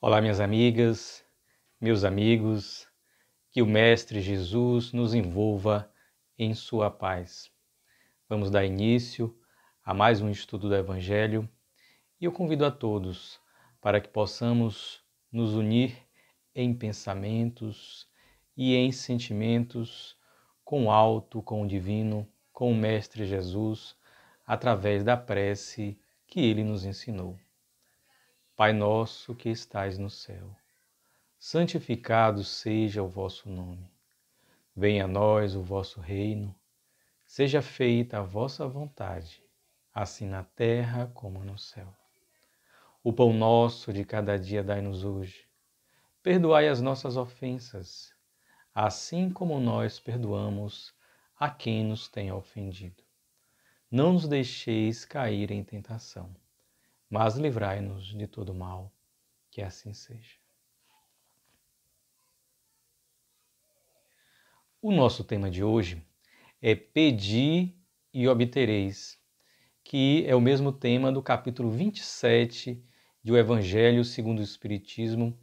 Olá, minhas amigas, meus amigos, que o Mestre Jesus nos envolva em sua paz. Vamos dar início a mais um estudo do Evangelho e eu convido a todos para que possamos nos unir em pensamentos e em sentimentos com o alto, com o divino, com o Mestre Jesus, através da prece que ele nos ensinou. Pai nosso que estais no céu, santificado seja o vosso nome. Venha a nós o vosso reino. Seja feita a vossa vontade, assim na terra como no céu. O pão nosso de cada dia dai-nos hoje. Perdoai as nossas ofensas, assim como nós perdoamos a quem nos tem ofendido. Não nos deixeis cair em tentação, mas livrai-nos de todo mal, que assim seja. O nosso tema de hoje é Pedi e obtereis, que é o mesmo tema do capítulo 27 de O Evangelho segundo o Espiritismo,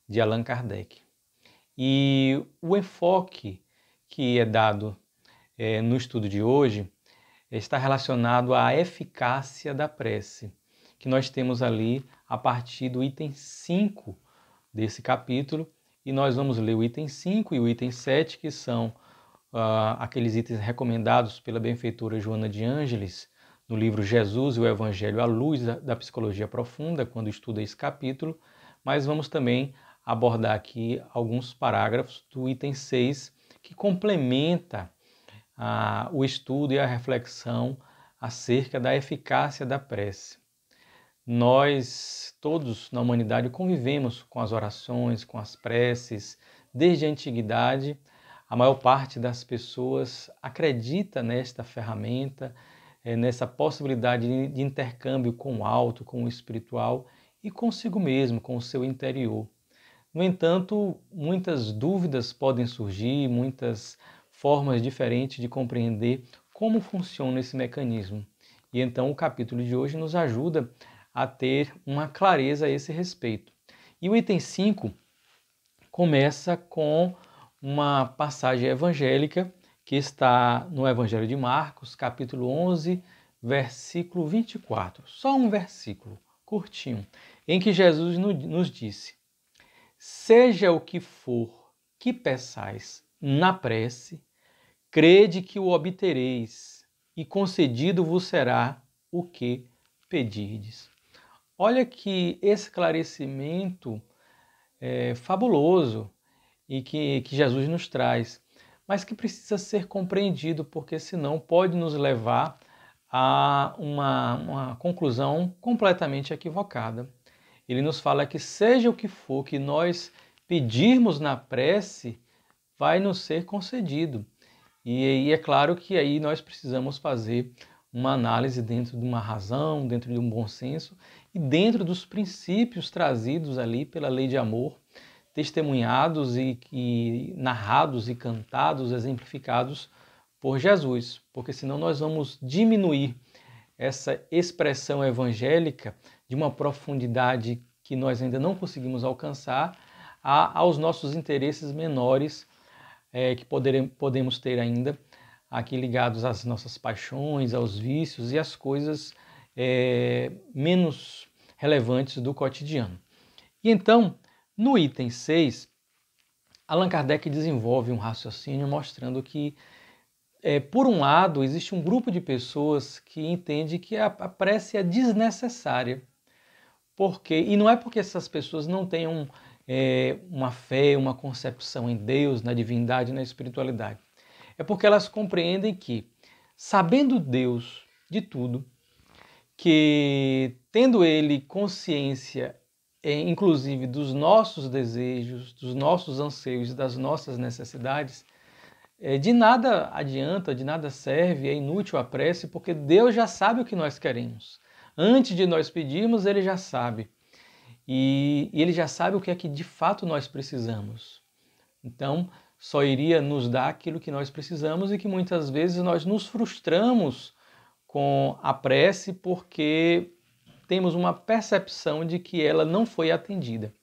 de Allan Kardec. E o enfoque que é dado no estudo de hoje está relacionado à eficácia da prece, que nós temos ali a partir do item 5 desse capítulo, e nós vamos ler o item 5 e o item 7, que são aqueles itens recomendados pela benfeitora Joana de Ângeles, no livro Jesus e o Evangelho à Luz da Psicologia Profunda, quando estuda esse capítulo, mas vamos também abordar aqui alguns parágrafos do item 6, que complementa o estudo e a reflexão acerca da eficácia da prece. Nós, todos na humanidade, convivemos com as orações, com as preces, desde a antiguidade. A maior parte das pessoas acredita nesta ferramenta, nessa possibilidade de intercâmbio com o alto, com o espiritual e consigo mesmo, com o seu interior. No entanto, muitas dúvidas podem surgir, muitas formas diferentes de compreender como funciona esse mecanismo. E então o capítulo de hoje nos ajuda a ter uma clareza a esse respeito. E o item 5 começa com uma passagem evangélica que está no Evangelho de Marcos, capítulo 11, versículo 24. Só um versículo curtinho, em que Jesus nos disse: seja o que for que peçais na prece, crede que o obtereis, e concedido vos será o que pedirdes. Olha que esclarecimento fabuloso e que Jesus nos traz, mas que precisa ser compreendido, porque senão pode nos levar a uma conclusão completamente equivocada. Ele nos fala que seja o que for que nós pedirmos na prece, vai nos ser concedido. E é claro que aí nós precisamos fazer uma análise dentro de uma razão, dentro de um bom senso e dentro dos princípios trazidos ali pela lei de amor, testemunhados e narrados e cantados, exemplificados por Jesus, porque senão nós vamos diminuir essa expressão evangélica de uma profundidade que nós ainda não conseguimos alcançar aos nossos interesses menores que podemos ter ainda aqui ligados às nossas paixões, aos vícios e às coisas menos relevantes do cotidiano. E então, no item 6, Allan Kardec desenvolve um raciocínio mostrando que, por um lado, existe um grupo de pessoas que entende que a prece é desnecessária. E não é porque essas pessoas não tenham uma fé, uma concepção em Deus, na divindade, na espiritualidade. É porque elas compreendem que, sabendo Deus de tudo, que tendo Ele consciência inclusive dos nossos desejos, dos nossos anseios e das nossas necessidades, de nada adianta, de nada serve, é inútil a prece, porque Deus já sabe o que nós queremos. Antes de nós pedirmos, Ele já sabe. E Ele já sabe o que é que de fato nós precisamos. Então, só iria nos dar aquilo que nós precisamos e que muitas vezes nós nos frustramos com a prece porque temos uma percepção de que ela não foi atendida.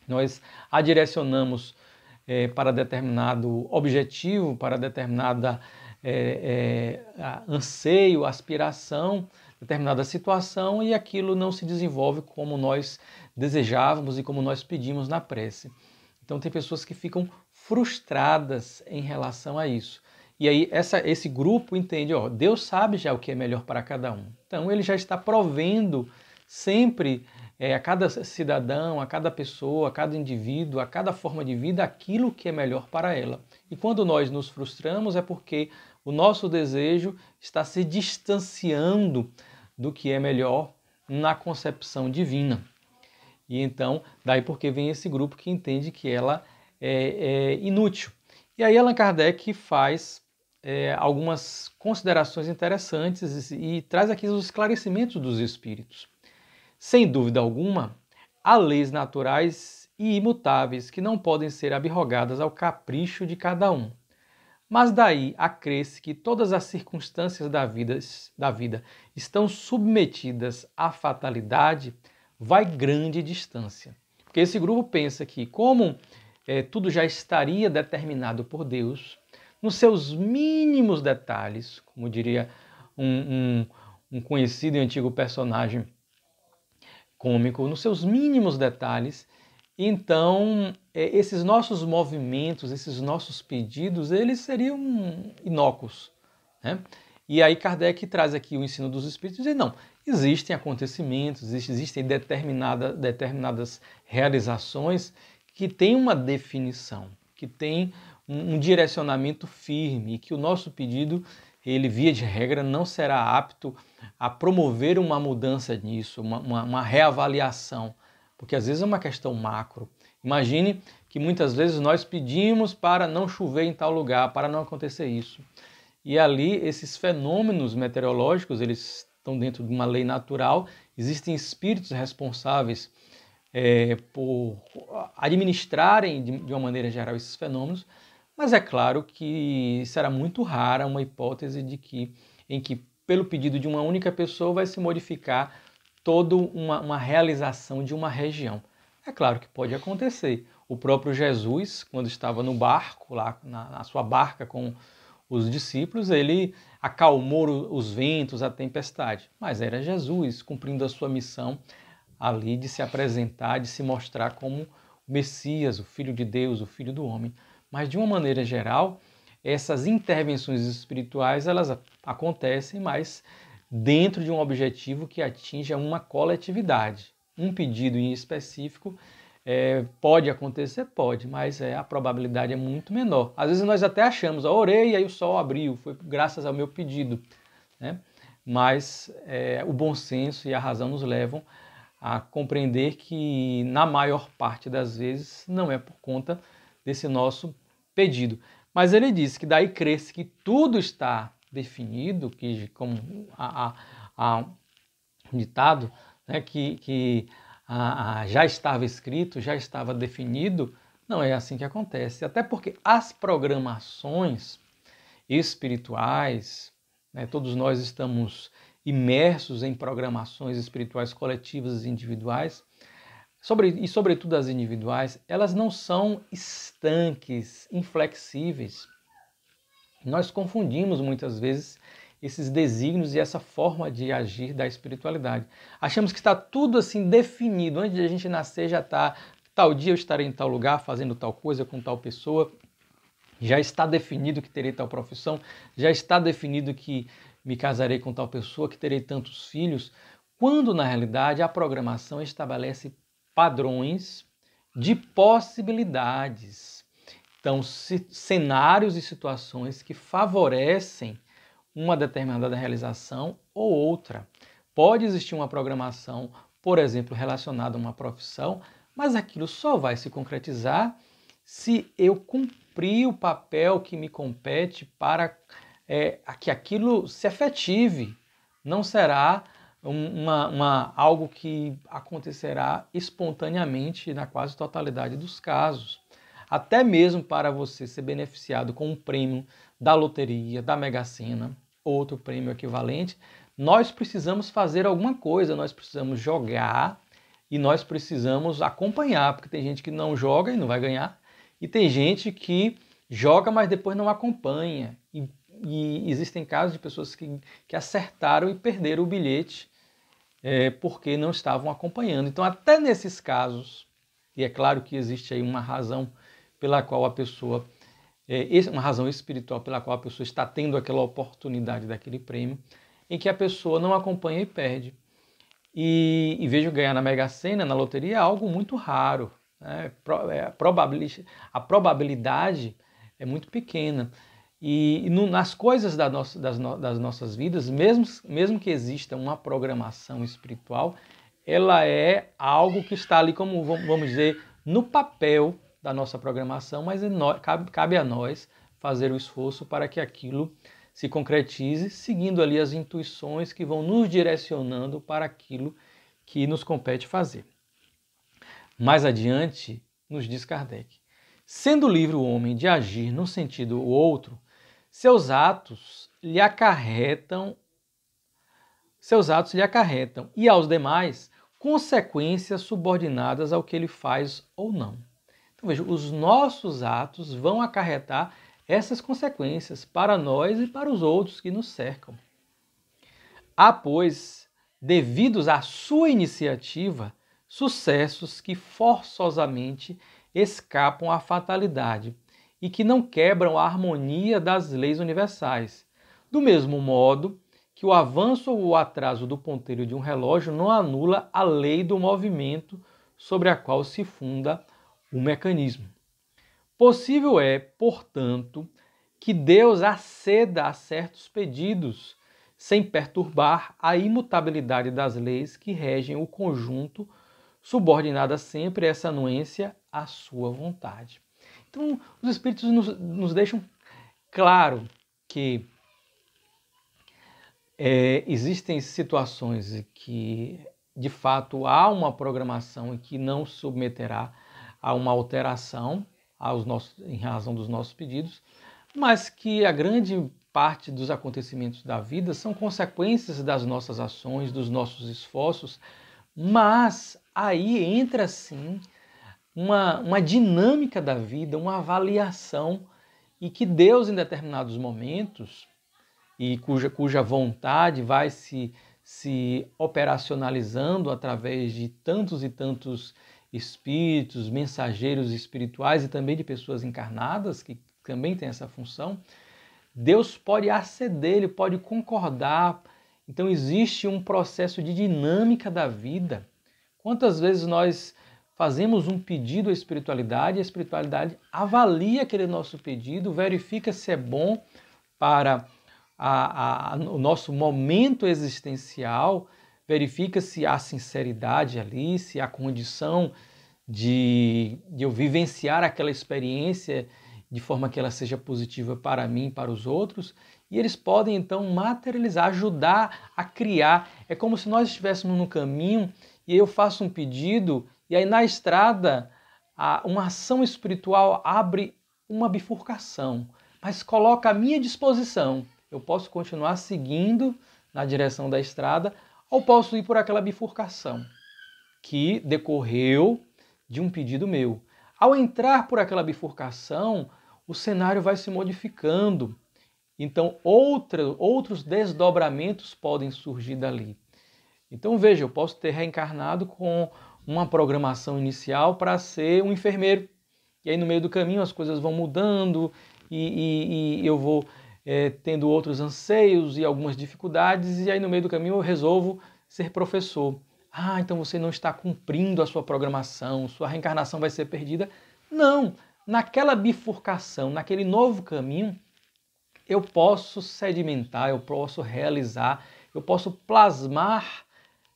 nós a direcionamos para determinado objetivo, para determinada anseio, aspiração, determinada situação, e aquilo não se desenvolve como nós desejávamos e como nós pedimos na prece. Então tem pessoas que ficam frustradas em relação a isso. E aí esse grupo entende, Deus sabe já o que é melhor para cada um. Então ele já está provendo sempre a cada cidadão, a cada pessoa, a cada indivíduo, a cada forma de vida, aquilo que é melhor para ela. E quando nós nos frustramos é porque o nosso desejo está se distanciando do que é melhor na concepção divina. E então, daí porque vem esse grupo que entende que ela é inútil. E aí Allan Kardec faz algumas considerações interessantes e traz aqui os esclarecimentos dos espíritos. Sem dúvida alguma, há leis naturais e imutáveis que não podem ser abrogadas ao capricho de cada um. Mas daí a crer-se que todas as circunstâncias da vida estão submetidas à fatalidade, vai grande distância. Porque esse grupo pensa que, como tudo já estaria determinado por Deus, nos seus mínimos detalhes, como diria um conhecido e antigo personagem cômico, nos seus mínimos detalhes, então esses nossos movimentos, esses nossos pedidos, eles seriam inócuos, né? E aí Kardec traz aqui o ensino dos espíritos e diz, não, existem acontecimentos, existem determinadas realizações que têm uma definição, que têm um direcionamento firme, e que o nosso pedido, ele via de regra, não será apto a promover uma mudança nisso, uma reavaliação, porque às vezes é uma questão macro. Imagine que muitas vezes nós pedimos para não chover em tal lugar, para não acontecer isso. E ali esses fenômenos meteorológicos, eles estão dentro de uma lei natural, existem espíritos responsáveis por administrarem de uma maneira geral esses fenômenos, mas é claro que será muito rara uma hipótese em que pelo pedido de uma única pessoa vai se modificar toda uma realização de uma região. É claro que pode acontecer. O próprio Jesus, quando estava no barco, lá na sua barca com os discípulos, ele acalmou os ventos, a tempestade. Mas era Jesus cumprindo a sua missão ali de se apresentar, de se mostrar como o Messias, o Filho de Deus, o Filho do homem. Mas de uma maneira geral, essas intervenções espirituais, elas acontecem, mas dentro de um objetivo que atinja uma coletividade. Um pedido em específico pode acontecer? Pode, mas a probabilidade é muito menor. Às vezes nós até achamos, orei e aí o sol abriu, foi graças ao meu pedido, né? Mas o bom senso e a razão nos levam a compreender que na maior parte das vezes não é por conta desse nosso pedido. Mas ele diz que daí crer-se que tudo está definido, que como a ditado, né, que já estava escrito, já estava definido, não é assim que acontece. Até porque as programações espirituais, né, todos nós estamos imersos em programações espirituais coletivas e individuais, sobretudo as individuais, elas não são estanques, inflexíveis. Nós confundimos muitas vezes esses desígnios e essa forma de agir da espiritualidade. Achamos que está tudo assim definido, antes de a gente nascer já está, tal dia eu estarei em tal lugar fazendo tal coisa com tal pessoa, já está definido que terei tal profissão, já está definido que me casarei com tal pessoa, que terei tantos filhos, quando na realidade a programação estabelece padrões de possibilidades. Então, cenários e situações que favorecem uma determinada realização ou outra. Pode existir uma programação, por exemplo, relacionada a uma profissão, mas aquilo só vai se concretizar se eu cumprir o papel que me compete para que aquilo se efetive. Não será algo que acontecerá espontaneamente na quase totalidade dos casos. Até mesmo para você ser beneficiado com um prêmio da loteria, da Mega Sena, outro prêmio equivalente, nós precisamos fazer alguma coisa, nós precisamos jogar e nós precisamos acompanhar, porque tem gente que não joga e não vai ganhar, e tem gente que joga, mas depois não acompanha. E existem casos de pessoas que acertaram e perderam o bilhete porque não estavam acompanhando. Então, até nesses casos, e é claro que existe aí uma razão pela qual a pessoa, uma razão espiritual pela qual a pessoa está tendo aquela oportunidade daquele prêmio, em que a pessoa não acompanha e perde. E vejo ganhar na Mega Sena, na loteria, é algo muito raro. Né? A probabilidade é muito pequena. Nas coisas das nossas vidas, mesmo que exista uma programação espiritual, ela é algo que está ali, como vamos dizer, no papel da nossa programação, mas cabe a nós fazer o esforço para que aquilo se concretize, seguindo ali as intuições que vão nos direcionando para aquilo que nos compete fazer. Mais adiante, nos diz Kardec, sendo livre o homem de agir num sentido ou outro, seus atos lhe acarretam, e aos demais consequências subordinadas ao que ele faz ou não. Então veja, os nossos atos vão acarretar essas consequências para nós e para os outros que nos cercam. Há, pois, devidos à sua iniciativa, sucessos que forçosamente escapam à fatalidade e que não quebram a harmonia das leis universais. Do mesmo modo que o avanço ou o atraso do ponteiro de um relógio não anula a lei do movimento sobre a qual se funda o mecanismo. Possível é, portanto, que Deus aceda a certos pedidos, sem perturbar a imutabilidade das leis que regem o conjunto, subordinada sempre essa anuência à sua vontade. Então, os Espíritos nos deixam claro que existem situações em que, de fato, há uma programação e que não submeterá a uma alteração em razão dos nossos pedidos, mas que a grande parte dos acontecimentos da vida são consequências das nossas ações, dos nossos esforços, mas aí entra sim uma dinâmica da vida, uma avaliação, e que Deus, em determinados momentos, e cuja vontade vai se operacionalizando através de tantos e tantos espíritos, mensageiros espirituais e também de pessoas encarnadas, que também têm essa função, Deus pode aceder, Ele pode concordar. Então existe um processo de dinâmica da vida. Quantas vezes nós fazemos um pedido à espiritualidade e a espiritualidade avalia aquele nosso pedido, verifica se é bom para o nosso momento existencial, verifica se há sinceridade ali, se há condição de eu vivenciar aquela experiência de forma que ela seja positiva para mim e para os outros, e eles podem então materializar, ajudar a criar. É como se nós estivéssemos no caminho e eu faço um pedido, e aí na estrada uma ação espiritual abre uma bifurcação, mas coloca à minha disposição. Eu posso continuar seguindo na direção da estrada ou posso ir por aquela bifurcação que decorreu de um pedido meu. Ao entrar por aquela bifurcação, o cenário vai se modificando. Então, outros desdobramentos podem surgir dali. Então, veja, eu posso ter reencarnado com uma programação inicial para ser um enfermeiro. E aí, no meio do caminho, as coisas vão mudando e eu vou tendo outros anseios e algumas dificuldades. E aí, no meio do caminho, eu resolvo ser professor. Ah, então você não está cumprindo a sua programação, sua reencarnação vai ser perdida. Não, naquela bifurcação, naquele novo caminho, eu posso sedimentar, eu posso realizar, eu posso plasmar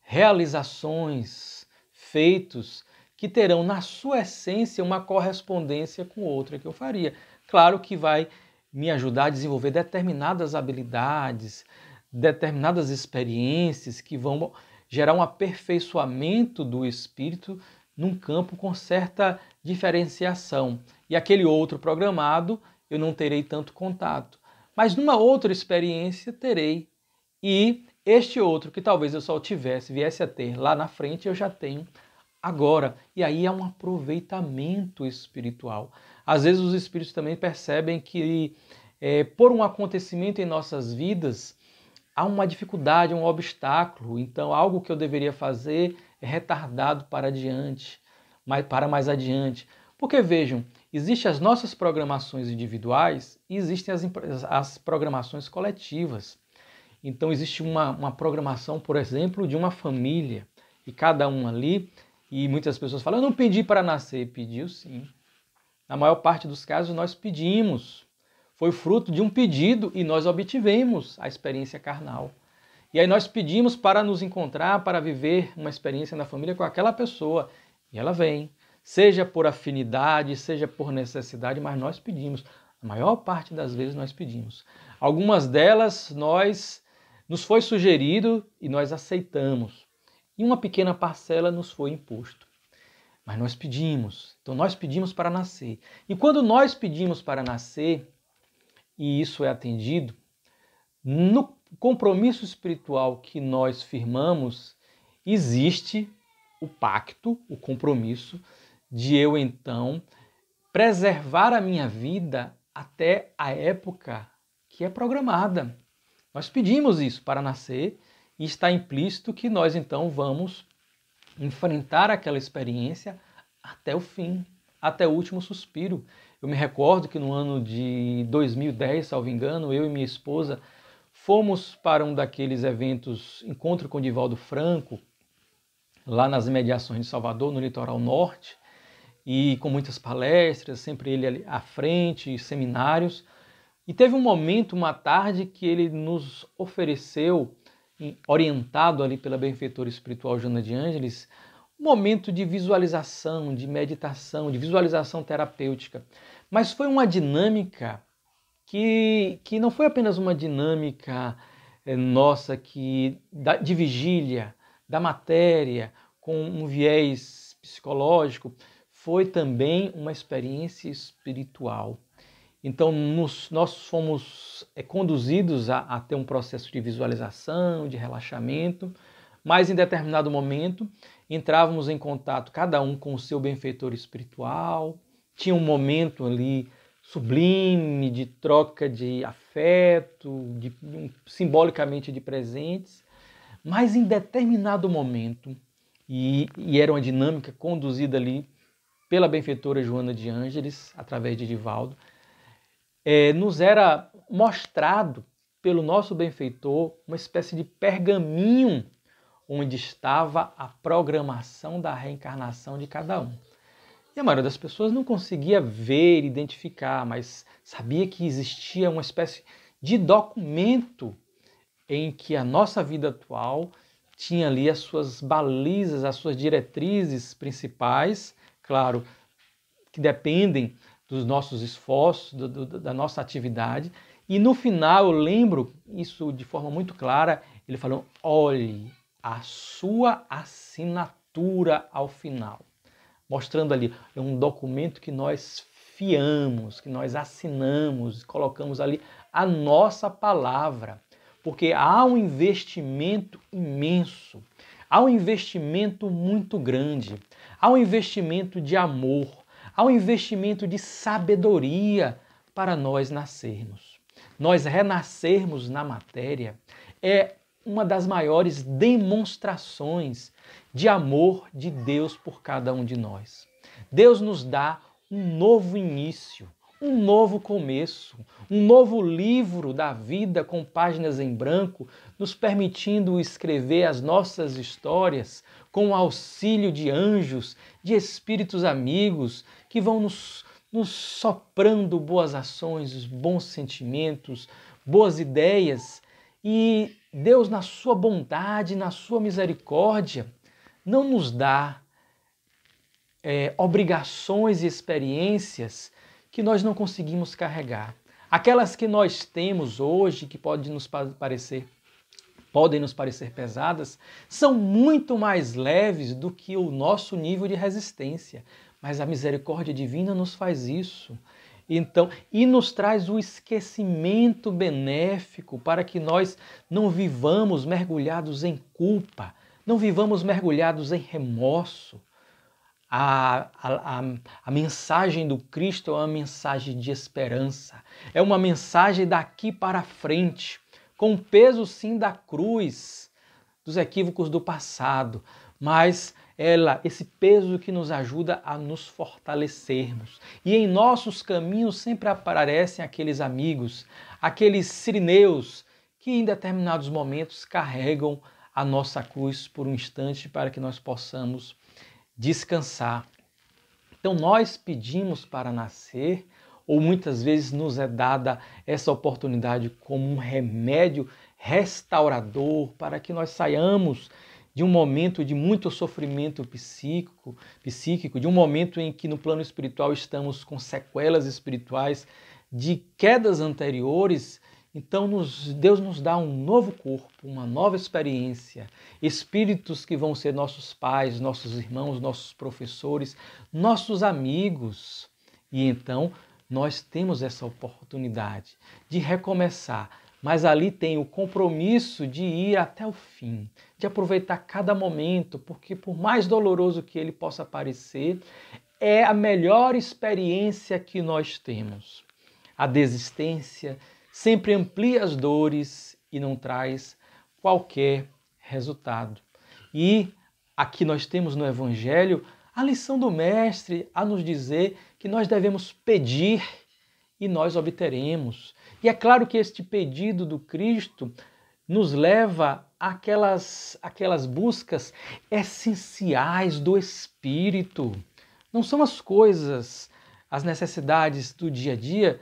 realizações, feitos que terão na sua essência uma correspondência com outra que eu faria. Claro que vai me ajudar a desenvolver determinadas habilidades, determinadas experiências que vão gerar um aperfeiçoamento do espírito num campo com certa diferenciação. E aquele outro programado eu não terei tanto contato. Mas numa outra experiência terei. E este outro que talvez eu só viesse a ter lá na frente, eu já tenho agora. E aí há um aproveitamento espiritual. Às vezes os espíritos também percebem que por um acontecimento em nossas vidas há uma dificuldade, um obstáculo. Então algo que eu deveria fazer é retardado para adiante, para mais adiante. Porque vejam, existem as nossas programações individuais e existem as programações coletivas. Então existe uma programação, por exemplo, de uma família, e cada um ali, e muitas pessoas falam, eu não pedi para nascer. Pediu sim. Na maior parte dos casos nós pedimos. Foi fruto de um pedido e nós obtivemos a experiência carnal. E aí nós pedimos para nos encontrar, para viver uma experiência na família com aquela pessoa. E ela vem, seja por afinidade, seja por necessidade, mas nós pedimos. A maior parte das vezes nós pedimos. Algumas delas nos foi sugerido e nós aceitamos. E uma pequena parcela nos foi imposto. Mas nós pedimos. Então nós pedimos para nascer. E quando nós pedimos para nascer, e isso é atendido, no compromisso espiritual que nós firmamos, existe o pacto, o compromisso de eu então preservar a minha vida até a época que é programada. Nós pedimos isso para nascer e está implícito que nós então vamos enfrentar aquela experiência até o fim, até o último suspiro. Eu me recordo que no ano de 2010, salvo engano, eu e minha esposa fomos para um daqueles eventos, Encontro com Divaldo Franco, lá nas imediações de Salvador, no litoral norte, e com muitas palestras, sempre ele ali à frente, seminários. E teve um momento, uma tarde, que ele nos ofereceu, orientado ali pela benfeitora espiritual Joana de Ângeles, um momento de visualização, de meditação, de visualização terapêutica. Mas foi uma dinâmica que não foi apenas uma dinâmica nossa de vigília, da matéria, com um viés psicológico, foi também uma experiência espiritual. Então nós fomos conduzidos a ter um processo de visualização, de relaxamento, mas em determinado momento entrávamos em contato cada um com o seu benfeitor espiritual, tinha um momento ali sublime de troca de afeto, simbolicamente de presentes, mas em determinado momento, e era uma dinâmica conduzida ali pela benfeitora Joana de Ângeles, através de Divaldo, nos era mostrado pelo nosso benfeitor uma espécie de pergaminho onde estava a programação da reencarnação de cada um. E a maioria das pessoas não conseguia ver, identificar, mas sabia que existia uma espécie de documento em que a nossa vida atual tinha ali as suas balizas, as suas diretrizes principais, claro, que dependem dos nossos esforços, da nossa atividade. E no final, eu lembro isso de forma muito clara, ele falou, olhe a sua assinatura ao final. Mostrando ali, é um documento que nós fiamos, que nós assinamos, colocamos ali a nossa palavra. Porque há um investimento imenso, há um investimento muito grande, há um investimento de amor, há um investimento de sabedoria para nós nascermos. Nós renascermos na matéria é uma das maiores demonstrações de amor de Deus por cada um de nós. Deus nos dá um novo início, um novo começo, um novo livro da vida com páginas em branco, nos permitindo escrever as nossas histórias com o auxílio de anjos, de espíritos amigos que vão nos soprando boas ações, bons sentimentos, boas ideias. E Deus, na sua bondade, na sua misericórdia, não nos dá obrigações e experiências que nós não conseguimos carregar. Aquelas que nós temos hoje, que podem nos parecer pesadas, são muito mais leves do que o nosso nível de resistência. Mas a misericórdia divina nos faz isso. Então, e nos traz o esquecimento benéfico para que nós não vivamos mergulhados em culpa, não vivamos mergulhados em remorso, A mensagem do Cristo é uma mensagem de esperança, é uma mensagem daqui para frente, com o peso sim da cruz, dos equívocos do passado, mas esse peso que nos ajuda a nos fortalecermos. E em nossos caminhos sempre aparecem aqueles amigos, aqueles sirineus que em determinados momentos carregam a nossa cruz por um instante para que nós possamos descansar. Então nós pedimos para nascer, ou muitas vezes nos é dada essa oportunidade como um remédio restaurador para que nós saiamos de um momento de muito sofrimento psíquico, de um momento em que no plano espiritual estamos com sequelas espirituais de quedas anteriores. Então Deus nos dá um novo corpo, uma nova experiência, espíritos que vão ser nossos pais, nossos irmãos, nossos professores, nossos amigos. E então nós temos essa oportunidade de recomeçar, mas ali tem o compromisso de ir até o fim, de aproveitar cada momento, porque por mais doloroso que ele possa parecer, é a melhor experiência que nós temos. A desistência sempre amplia as dores e não traz qualquer resultado. E aqui nós temos no Evangelho a lição do Mestre a nos dizer que nós devemos pedir e nós obteremos. E é claro que este pedido do Cristo nos leva àquelas buscas essenciais do Espírito. Não são as coisas, as necessidades do dia a dia,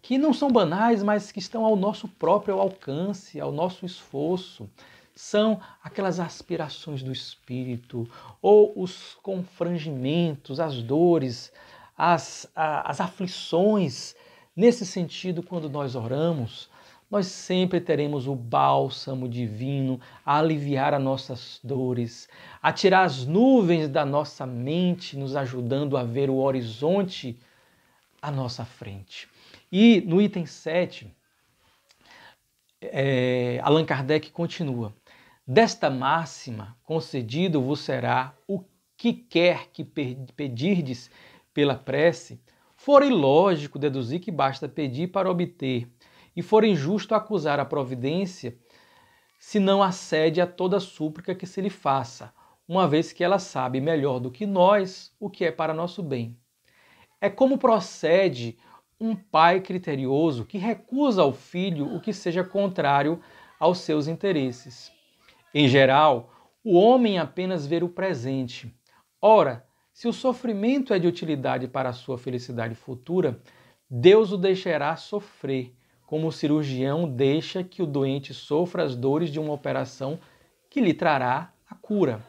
que não são banais, mas que estão ao nosso próprio alcance, ao nosso esforço. São aquelas aspirações do Espírito, ou os confrangimentos, as dores, as aflições. Nesse sentido, quando nós oramos, nós sempre teremos o bálsamo divino a aliviar as nossas dores, a tirar as nuvens da nossa mente, nos ajudando a ver o horizonte à nossa frente. E no item 7, Allan Kardec continua: desta máxima concedido vos será o que quer que pedirdes pela prece, for ilógico deduzir que basta pedir para obter, e for injusto acusar a providência se não acede a toda súplica que se lhe faça, uma vez que ela sabe melhor do que nós o que é para nosso bem. É como procede um pai criterioso que recusa ao filho o que seja contrário aos seus interesses. Em geral, o homem apenas vê o presente. Ora, se o sofrimento é de utilidade para a sua felicidade futura, Deus o deixará sofrer, como o cirurgião deixa que o doente sofra as dores de uma operação que lhe trará a cura.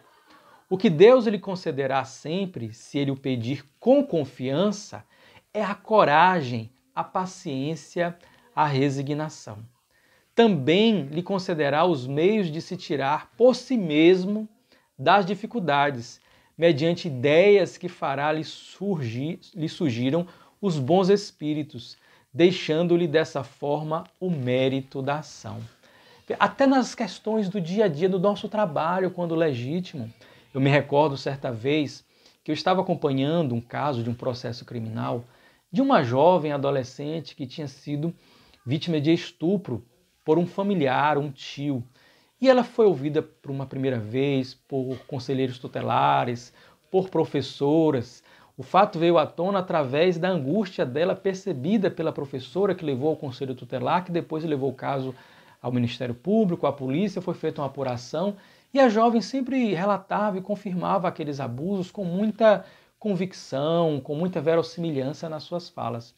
O que Deus lhe concederá sempre, se ele o pedir com confiança, é a coragem, a paciência, a resignação. Também lhe concederá os meios de se tirar por si mesmo das dificuldades, mediante ideias que fará lhe surgiram os bons espíritos, deixando-lhe dessa forma o mérito da ação. Até nas questões do dia a dia do nosso trabalho, quando legítimo. Eu me recordo certa vez que eu estava acompanhando um caso de um processo criminal de uma jovem adolescente que tinha sido vítima de estupro por um familiar, um tio. E ela foi ouvida por uma primeira vez por conselheiros tutelares, por professoras. O fato veio à tona através da angústia dela percebida pela professora que levou ao conselho tutelar, que depois levou o caso ao Ministério Público, à polícia, foi feita uma apuração e a jovem sempre relatava e confirmava aqueles abusos com muita convicção, com muita verossimilhança nas suas falas.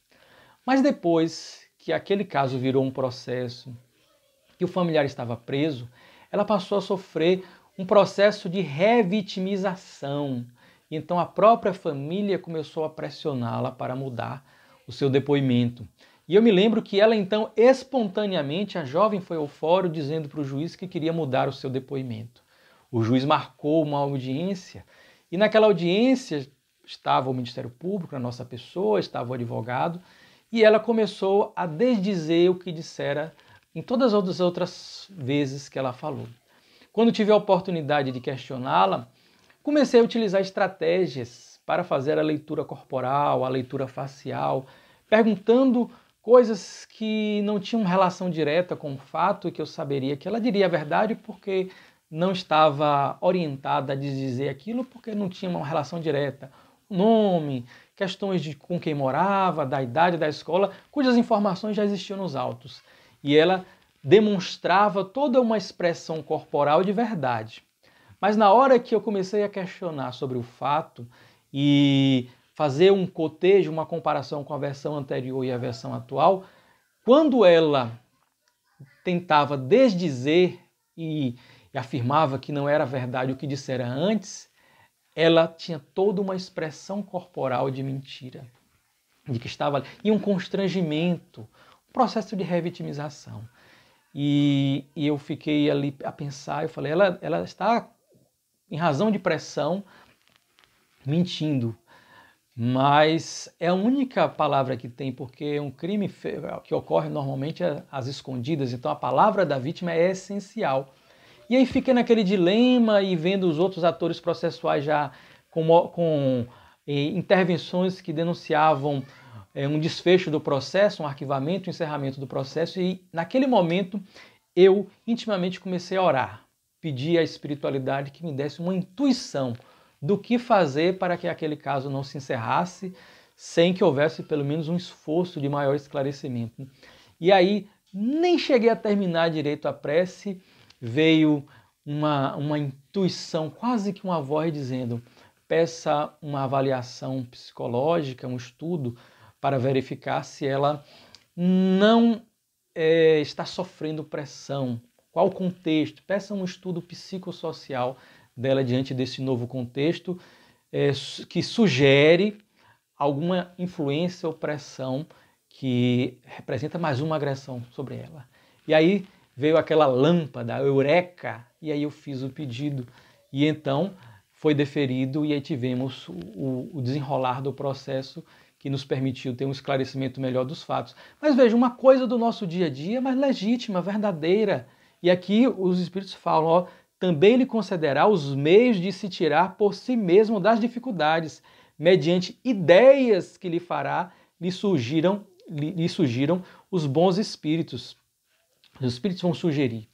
Mas depois que aquele caso virou um processo e o familiar estava preso, ela passou a sofrer um processo de revitimização. Então a própria família começou a pressioná-la para mudar o seu depoimento. E eu me lembro que ela então, espontaneamente, a jovem foi ao fórum dizendo para o juiz que queria mudar o seu depoimento. O juiz marcou uma audiência e naquela audiência estava o Ministério Público, a nossa pessoa, estava o advogado, e ela começou a desdizer o que dissera em todas as outras vezes que ela falou. Quando tive a oportunidade de questioná-la, comecei a utilizar estratégias para fazer a leitura corporal, a leitura facial, perguntando coisas que não tinham relação direta com o fato e que eu saberia que ela diria a verdade porque não estava orientada a dizer aquilo porque não tinha uma relação direta. Nome, questões de com quem morava, da idade da escola, cujas informações já existiam nos autos. E ela demonstrava toda uma expressão corporal de verdade. Mas na hora que eu comecei a questionar sobre o fato e fazer um cotejo, uma comparação com a versão anterior e a versão atual, quando ela tentava desdizer e afirmava que não era verdade o que dissera antes, ela tinha toda uma expressão corporal de mentira, de que estava ali, e um constrangimento, um processo de revitimização. E eu fiquei ali a pensar, eu falei, ela está, em razão de pressão, mentindo. Mas é a única palavra que tem, porque um crime que ocorre normalmente às escondidas, então a palavra da vítima é essencial. E aí fiquei naquele dilema e vendo os outros atores processuais já com intervenções que denunciavam um desfecho do processo, um arquivamento, um encerramento do processo, e naquele momento eu intimamente comecei a orar, pedir à espiritualidade que me desse uma intuição do que fazer para que aquele caso não se encerrasse sem que houvesse pelo menos um esforço de maior esclarecimento. E aí nem cheguei a terminar direito a prece, veio uma intuição, quase que uma voz dizendo: peça uma avaliação psicológica, um estudo, para verificar se ela não está sofrendo pressão. Qual o contexto? Peça um estudo psicossocial dela diante desse novo contexto que sugere alguma influência ou pressão que representa mais uma agressão sobre ela. E aí veio aquela lâmpada, a eureka, e aí eu fiz o pedido. E então foi deferido e aí tivemos o desenrolar do processo que nos permitiu ter um esclarecimento melhor dos fatos. Mas veja, uma coisa do nosso dia a dia, mas legítima, verdadeira. E aqui os Espíritos falam, ó, também lhe concederá os meios de se tirar por si mesmo das dificuldades, mediante ideias que lhe fará, lhe surgiram os bons espíritos. Os espíritos vão sugerir,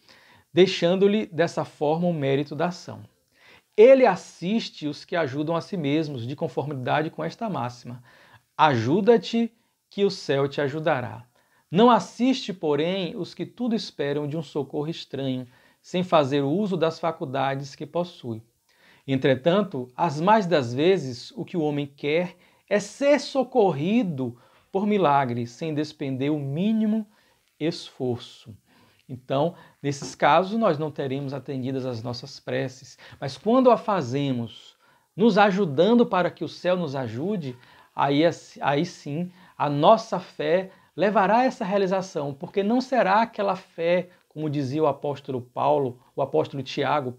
deixando-lhe dessa forma o mérito da ação. Ele assiste os que ajudam a si mesmos, de conformidade com esta máxima: ajuda-te, que o céu te ajudará. Não assiste, porém, os que tudo esperam de um socorro estranho, sem fazer uso das faculdades que possui. Entretanto, as mais das vezes, o que o homem quer é ser socorrido por milagre, sem despender o mínimo esforço. Então, nesses casos, nós não teremos atendidas as nossas preces, mas quando a fazemos, nos ajudando para que o céu nos ajude, aí sim a nossa fé levará a essa realização, porque não será aquela fé, como dizia o apóstolo Tiago,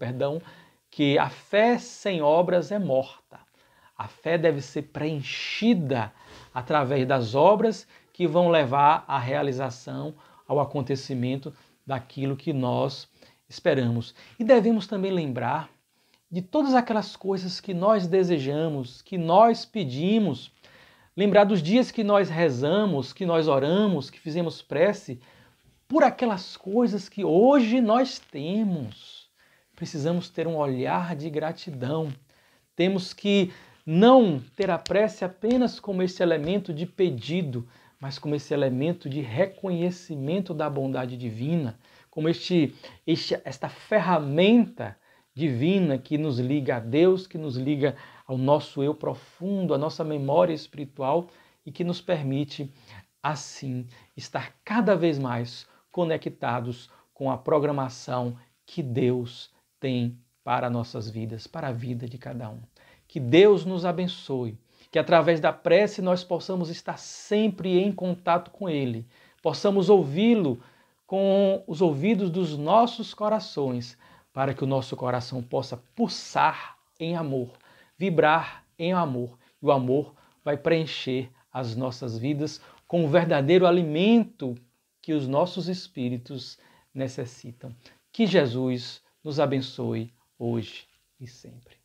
que a fé sem obras é morta. A fé deve ser preenchida através das obras que vão levar à realização, ao acontecimento daquilo que nós esperamos. E devemos também lembrar de todas aquelas coisas que nós desejamos, que nós pedimos. Lembrar dos dias que nós rezamos, que nós oramos, que fizemos prece, por aquelas coisas que hoje nós temos. Precisamos ter um olhar de gratidão. Temos que não ter a prece apenas como esse elemento de pedido, mas como esse elemento de reconhecimento da bondade divina, como esta ferramenta divina que nos liga a Deus, que nos liga ao nosso eu profundo, à nossa memória espiritual e que nos permite, assim, estar cada vez mais conectados com a programação que Deus tem para nossas vidas, para a vida de cada um. Que Deus nos abençoe, que através da prece nós possamos estar sempre em contato com Ele, possamos ouvi-lo com os ouvidos dos nossos corações, para que o nosso coração possa pulsar em amor, vibrar em amor, e o amor vai preencher as nossas vidas com o verdadeiro alimento que os nossos espíritos necessitam. Que Jesus nos abençoe hoje e sempre.